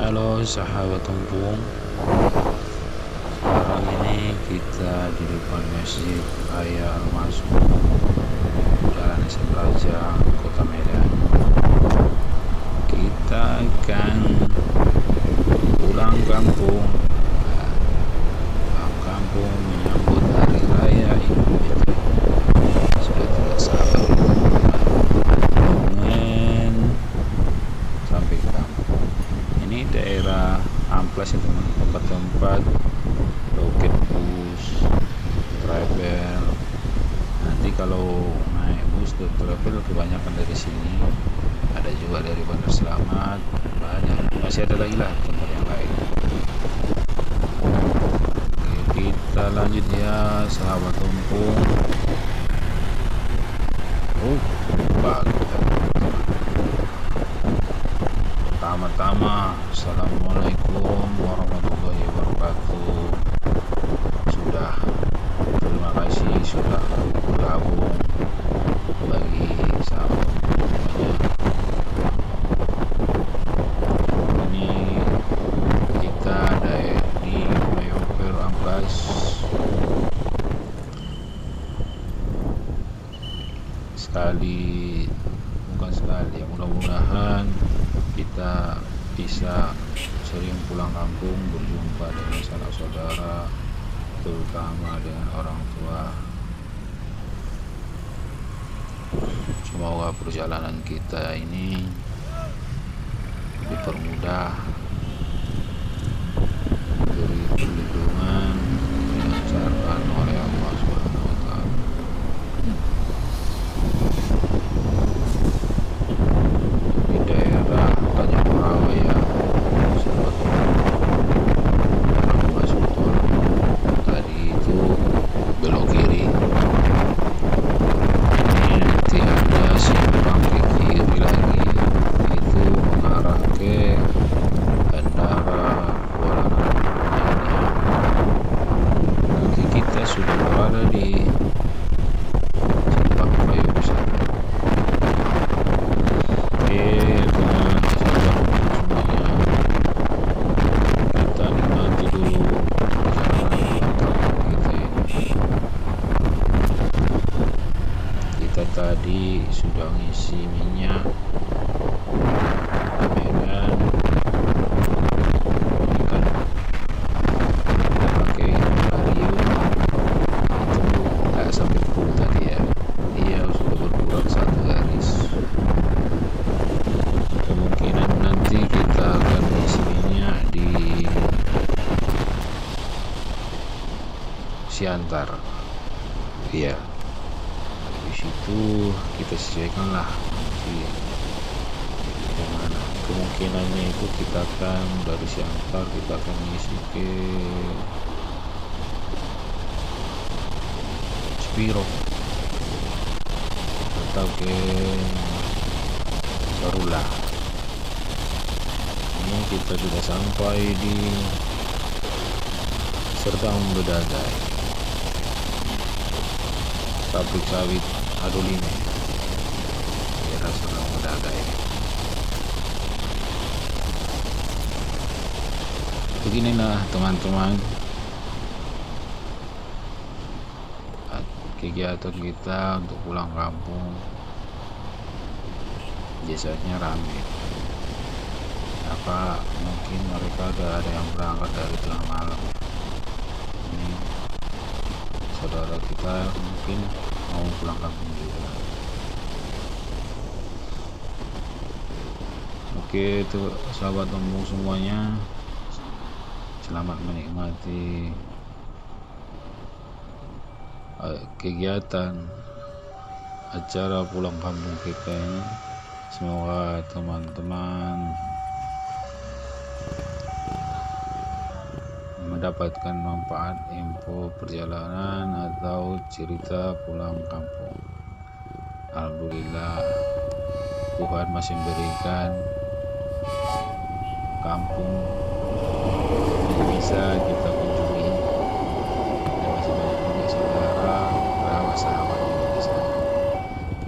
Halo sahabat tempung, sekarang ini kita di depan Masjid Raya Al-Masuk, Jalan SM Raja, Kota Medan. Kita akan pulang kampung, menyambut Hari Raya Idul Fitri. Sudah tidak sabar ingin sampai kampung. Ini daerah Amplas ya teman, tempat-tempat loket bus, travel. Nanti kalau naik bus dan travel kebanyakan dari sini, ada juga dari Bandar Selamat, banyak, masih ada lagi lah tempat yang lain. Oke, kita lanjut ya sahabat tumpung. Lupa kita. Pertama-tama, assalamualaikum warahmatullahi wabarakatuh. Terima kasih sudah bergabung bagi sahabat semuanya. Ini kita ada di Flyover Amplas. Mudah-mudahan kita bisa sering pulang kampung, berjumpa dengan sanak saudara, terutama dengan orang tua. Semoga perjalanan kita ini dipermudah, diberi perlindungan, dilancarkan oleh Allah Subhanahu wa Ta'ala. Di daerah Tanjung Rawaya, masuk tol tadi itu belok kiri. Ini nanti ada simpang ke kiri lagi, itu mengarah ke Bandara Kuala Namu. Nanti kita sudah berada di simpang flyover sana. Oke teman semuanya, kita nikmati dulu perjalanan pulang kita ini. Kita tadi sudah ngisi minyak di Medan. Ini kan kita pakai Vario, itu nggak sampai full tadi ya, dia sudah berkurang satu garis. Kemungkinan nanti kita akan isi minyak di Siantar. Iya, di situ kita sesuaikan lah nanti bagaimana. Kemungkinannya itu kita akan dari Siantar kita akan isi ke Spiro atau ke Sarula. Ini kita sudah sampai di Serdang Bedagai, pabrik sawit Adoline, daerah Serdang Bedagai. Beginilah teman-teman kegiatan kita untuk pulang kampung. Biasanya rame, apa mungkin mereka ada yang berangkat dari tengah malam. Ini saudara kita mungkin mau pulang kampung juga. Oke, itu sahabat tumpung semuanya, selamat menikmati kegiatan acara pulang kampung kita ini. Semoga teman-teman mendapatkan manfaat info perjalanan atau cerita pulang kampung. Alhamdulillah, Tuhan masih memberikan kampung yang bisa kita kunjungi, dan masih banyak juga saudara, kerabat, sahabat yang di sana.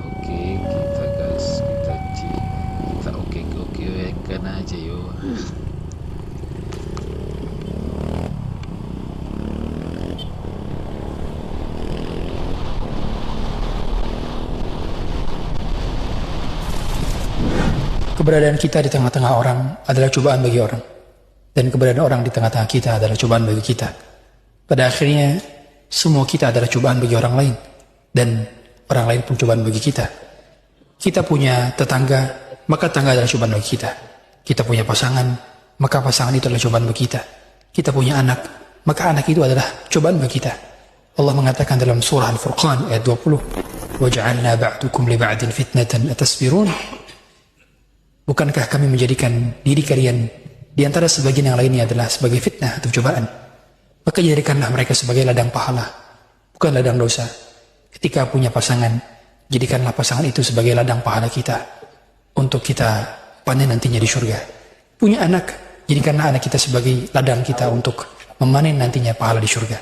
Oke, kita gas, kita oke aja yuk. Keberadaan kita di tengah-tengah orang adalah cobaan bagi orang. Dan keberadaan orang di tengah-tengah kita adalah cobaan bagi kita. Pada akhirnya, semua kita adalah cobaan bagi orang lain. Dan orang lain pun cobaan bagi kita. Kita punya tetangga, maka tetangga adalah cobaan bagi kita. Kita punya pasangan, maka pasangan itu adalah cobaan bagi kita. Kita punya anak, maka anak itu adalah cobaan bagi kita. Allah mengatakan dalam surah Al-Furqan ayat 20, وَجَعَلْنَا بَعْدُكُمْ لِبَعْدٍ فِتْنَةً أَتَصْبِرُونَ. Bukankah kami menjadikan diri kalian di antara sebagian yang lainnya adalah sebagai fitnah atau cobaan? Maka jadikanlah mereka sebagai ladang pahala, bukan ladang dosa. Ketika punya pasangan, jadikanlah pasangan itu sebagai ladang pahala kita untuk kita panen nantinya di surga. Punya anak, jadikanlah anak kita sebagai ladang kita untuk memanen nantinya pahala di surga.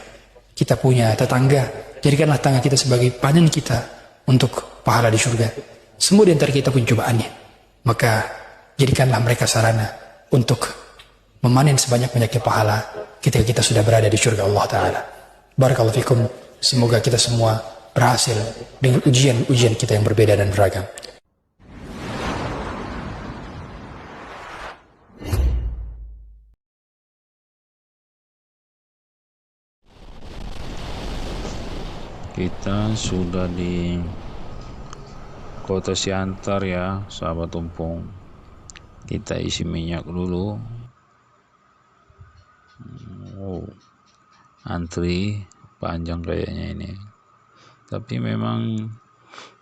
Kita punya tetangga, jadikanlah tetangga kita sebagai panen kita untuk pahala di surga. Semua di antara kita punya cobaannya, maka jadikanlah mereka sarana untuk memanen sebanyak-banyaknya pahala ketika kita sudah berada di surga Allah Ta'ala. Barakallahu fikum. Semoga kita semua berhasil dengan ujian-ujian kita yang berbeda dan beragam. Kita sudah di kota Siantar ya, sahabat tumpung. Kita isi minyak dulu. Antri panjang kayaknya ini. Tapi memang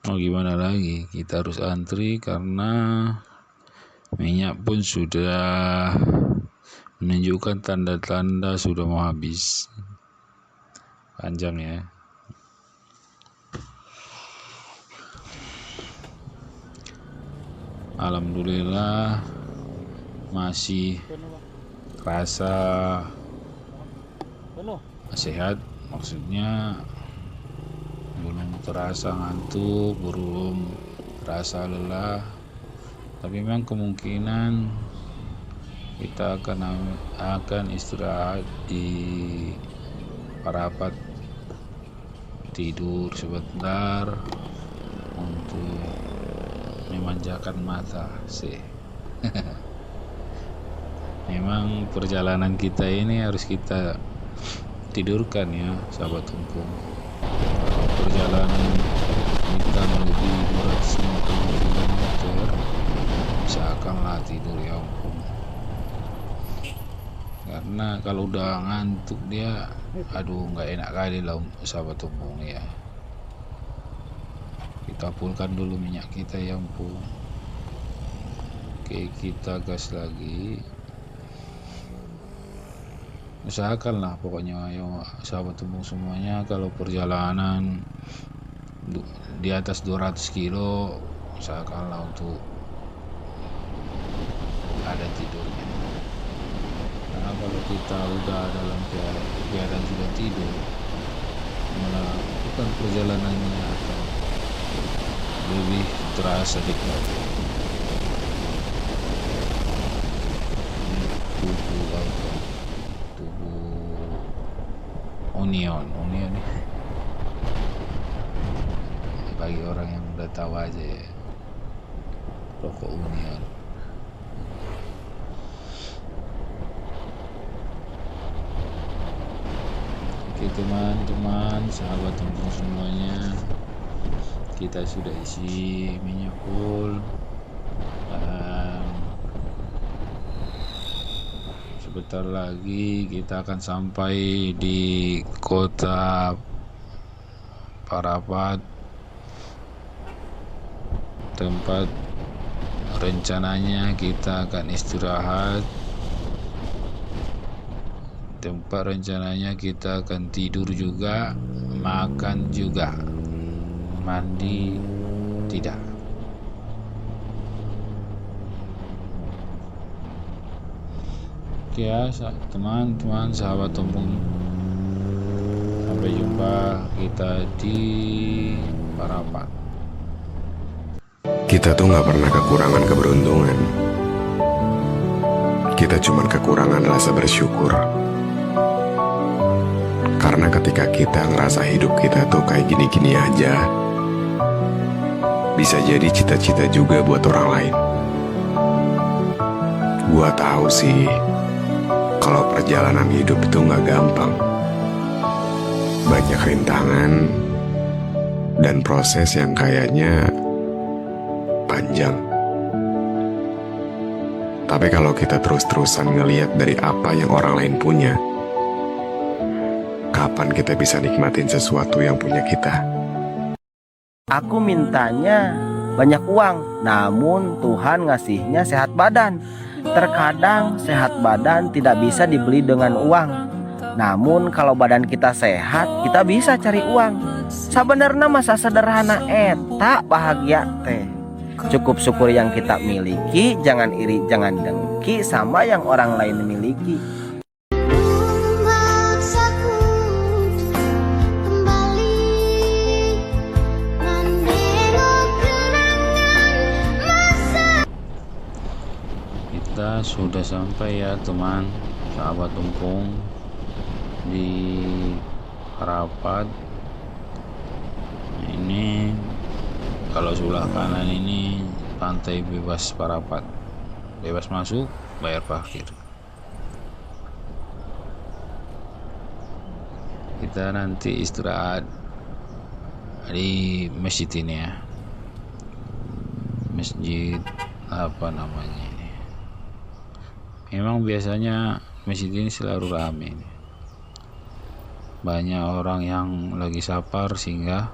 mau gimana lagi, kita harus antri karena minyak pun sudah menunjukkan tanda-tanda sudah mau habis. Panjang ya. Alhamdulillah masih rasa sehat, maksudnya belum terasa ngantuk, belum terasa lelah, tapi memang kemungkinan kita akan istirahat di parapat, tidur sebentar untuk memanjakan mata sih. Memang perjalanan kita ini harus kita tidurkan ya, sahabat tumpung. Perjalanan kita melebihi 250 km, seakanlah tidur, ya ampun. Karena kalau udah ngantuk dia, aduh nggak enak kali lah sahabat tumpung ya. Kita fullkan dulu minyak kita, ya ampun. Oke, kita gas lagi. Usahakanlah pokoknya ayo sahabat tumpung semuanya, kalau perjalanan di atas 200 kilo usahakanlah untuk ada tidurnya, karena kalau kita udah dalam keadaan sudah tidur, melakukan perjalanannya akan lebih terasa nikmat. Onion bagi orang yang udah tahu aja ya, rokok Onion. Oke teman-teman, sahabat tumpung semuanya, kita sudah isi minyak full. Sebentar lagi kita akan sampai di kota Parapat, tempat rencananya kita akan istirahat, tempat rencananya kita akan tidur juga, makan juga, mandi tidak. Oke ya teman-teman, sahabat tumpung, sampai jumpa kita di Parapat. Kita tuh gak pernah kekurangan keberuntungan. Kita cuman kekurangan rasa bersyukur. Karena ketika kita ngerasa hidup kita tuh kayak gini-gini aja, bisa jadi cita-cita juga buat orang lain. Gua tahu sih, kalau perjalanan hidup itu nggak gampang. Banyak rintangan dan proses yang kayaknya panjang. Tapi kalau kita terus-terusan ngeliat dari apa yang orang lain punya, kapan kita bisa nikmatin sesuatu yang punya kita? Aku mintanya banyak uang, namun Tuhan ngasihnya sehat badan. Terkadang sehat badan tidak bisa dibeli dengan uang. Namun kalau badan kita sehat, kita bisa cari uang. Sebenarnya masa sederhana eta bahagia teh. Cukup syukur yang kita miliki, jangan iri, jangan dengki sama yang orang lain miliki. Kita sudah sampai ya teman, sahabat tumpung, di Harapat. Ini kalau sebelah kanan ini pantai bebas Parapat, bebas masuk, bayar parkir. Kita nanti istirahat di masjid ini ya, masjid apa namanya ini. Memang biasanya masjid ini selalu ramai. Banyak orang yang lagi safar singgah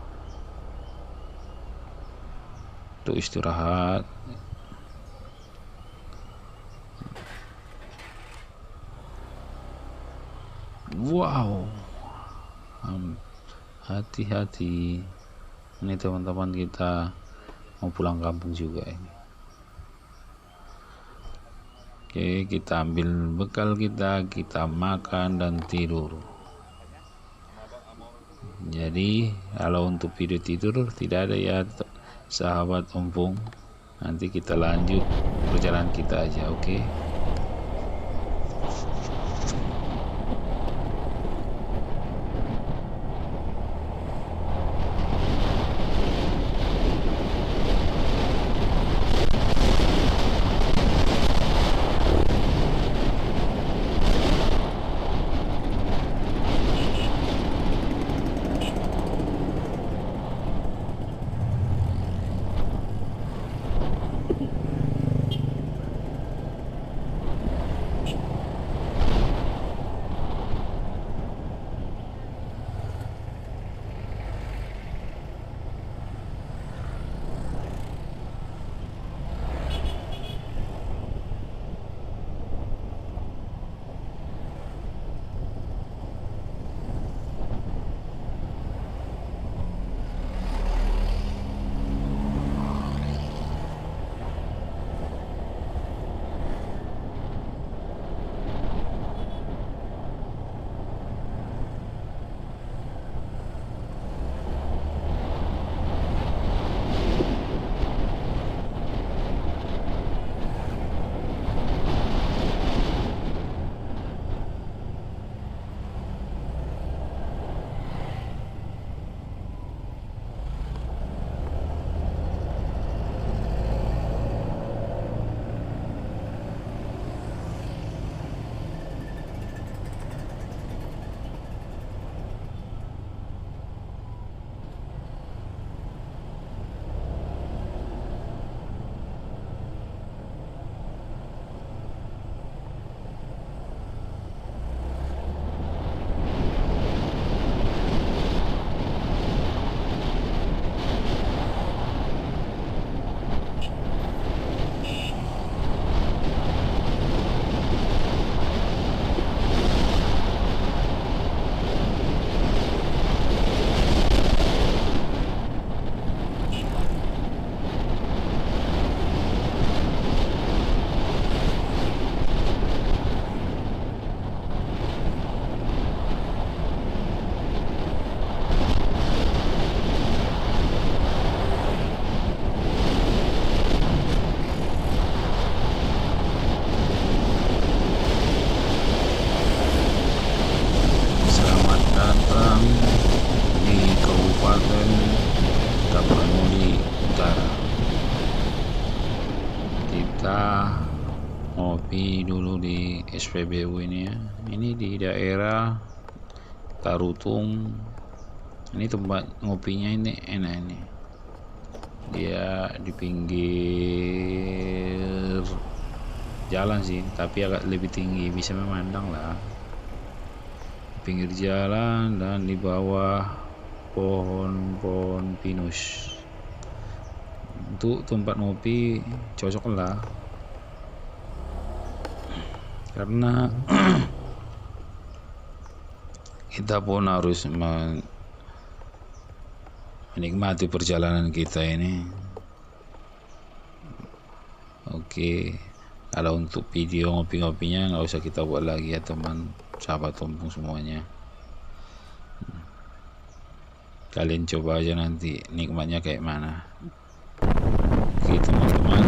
untuk istirahat. Wow, hati-hati, ini teman-teman kita mau pulang kampung juga ini. Oke, kita ambil bekal kita makan dan tidur. Jadi kalau untuk video tidur tidak ada ya sahabat tumpung. Nanti kita lanjut perjalanan kita aja, oke? ngopi dulu di SPBU ini ya. Ini di daerah Tarutung. Ini tempat ngopinya ini enak ini. Dia di pinggir jalan sih, tapi agak lebih tinggi, bisa memandang lah. Pinggir jalan dan di bawah pohon-pohon pinus. Untuk tempat ngopi cocok lah, karena kita pun harus menikmati perjalanan kita ini. Oke, kalau untuk video ngopi-ngopinya nggak usah kita buat lagi ya teman, sahabat tumpung semuanya. Kalian coba aja nanti nikmatnya kayak mana. Oke teman-teman,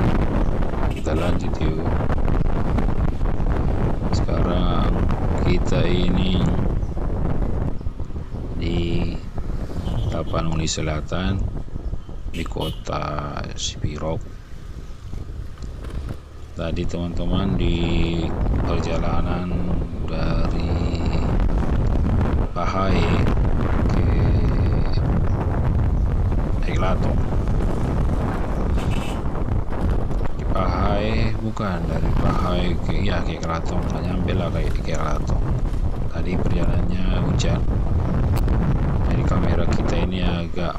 kita lanjut yuk. Sekarang kita ini di Tapanuli Selatan, di kota Sipirok. Tadi teman-teman di perjalanan dari Pahai ke Eklatong. Di Pahai, bukan, dari Pahai ke Eklatong, tak nyampe lah ke Eklatong. Tadi perjalanannya hujan, jadi kamera kita ini agak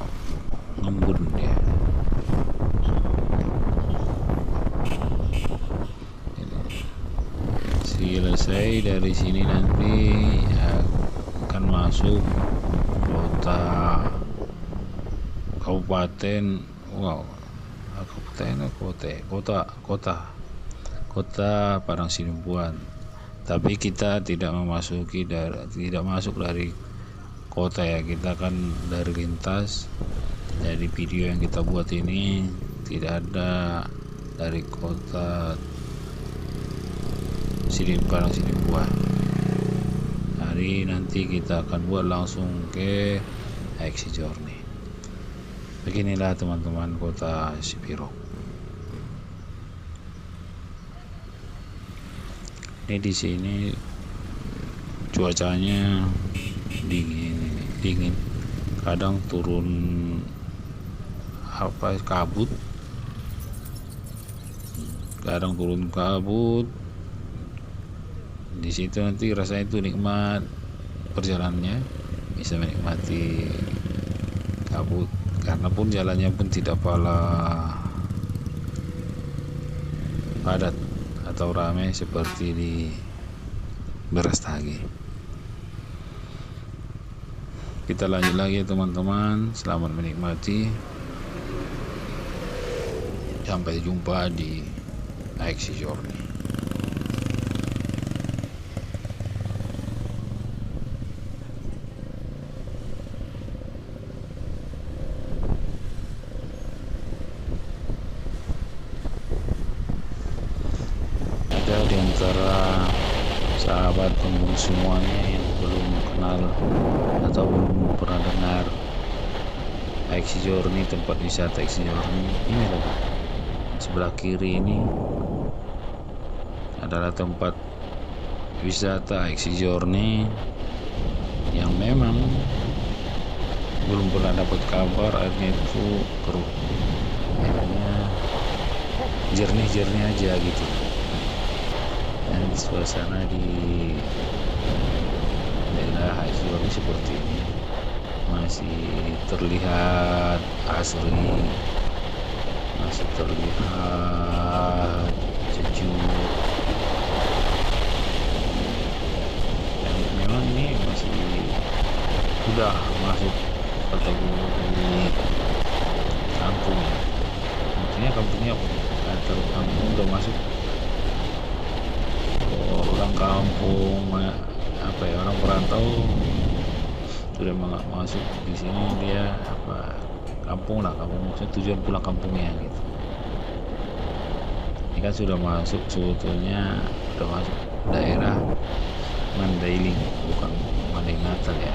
ngembun dia. Selesai dari sini nanti akan masuk kota kabupaten, kota Padang Sidempuan. Tapi kita tidak masuk dari kota ya, kita kan dari lintas. Jadi video yang kita buat ini tidak ada dari kota Padang Sidempuan. Hari nanti kita akan buat langsung ke Aiksi Journey. Beginilah teman-teman kota Sipirok. Ini di sini cuacanya dingin, kadang turun kabut, di situ nanti rasanya itu nikmat perjalanannya, bisa menikmati kabut, karena pun jalannya pun tidak padat atau ramai seperti di Brastagi. Kita lanjut lagi ya teman-teman, selamat menikmati, sampai jumpa di Aiksi Journey. Di antara sahabat tumpung semuanya yang belum kenal atau belum pernah dengar Aiksi Journey, tempat wisata Aiksi Journey, ini adalah sebelah kiri ini adalah tempat wisata Aiksi Journey yang memang belum pernah dapat kabar airnya itu keruh, airnya jernih aja gitu. Dan suasana di daerah Aiksi Journey seperti ini masih terlihat asri, masih terlihat sejuk, dan memang ini masih sudah masuk kategori kampung ya. Maksudnya kampungnya kampung udah masuk orang kampung, orang perantau sudah masuk di sini, dia kampung maksudnya tujuan pulang kampungnya gitu. Ini kan sudah masuk, sebetulnya sudah masuk daerah Mandailing, bukan Mandailing ya.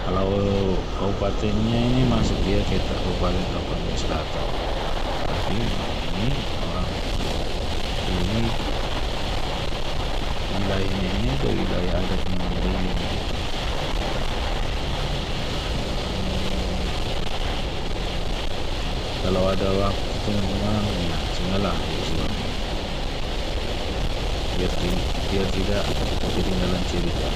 Kalau kabupatennya ini masuk dia ke Kabupaten Tapanuli Selatan, tapi ini orang ada waktu teman-teman ya singalah biar tidak ketinggalan cerita.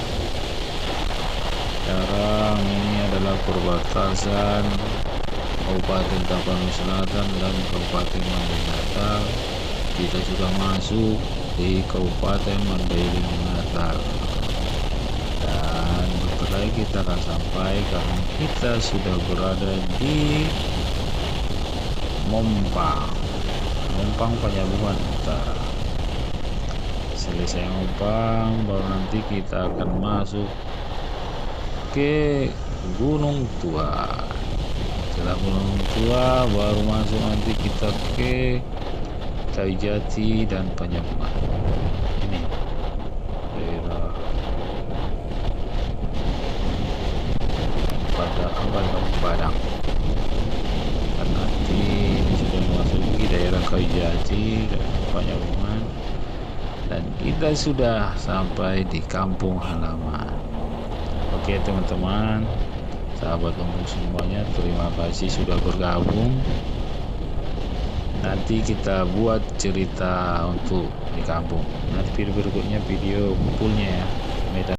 Sekarang ini adalah perbatasan Kabupaten Tapanuli Selatan dan Kabupaten Mandailing. Kita sudah masuk di Kabupaten Mandailing Natal, dan bentar lagi kita akan sampai karena kita sudah berada di Mompang Penyambungan Utara. Selesai Mompang baru nanti kita akan masuk ke Gunung Tua. Setelah Gunung Tua baru masuk nanti kita ke Kayu Jati dan Penyambungan. Ini daerah pada Padang. Dan nanti ini sudah memasuki daerah Kayu Jati dan Penyambungan, dan kita sudah sampai di kampung halaman. Oke teman-teman, sahabat kampung semuanya, terima kasih sudah bergabung. Nanti kita buat cerita untuk di kampung. Nanti video berikutnya video kumpulnya ya.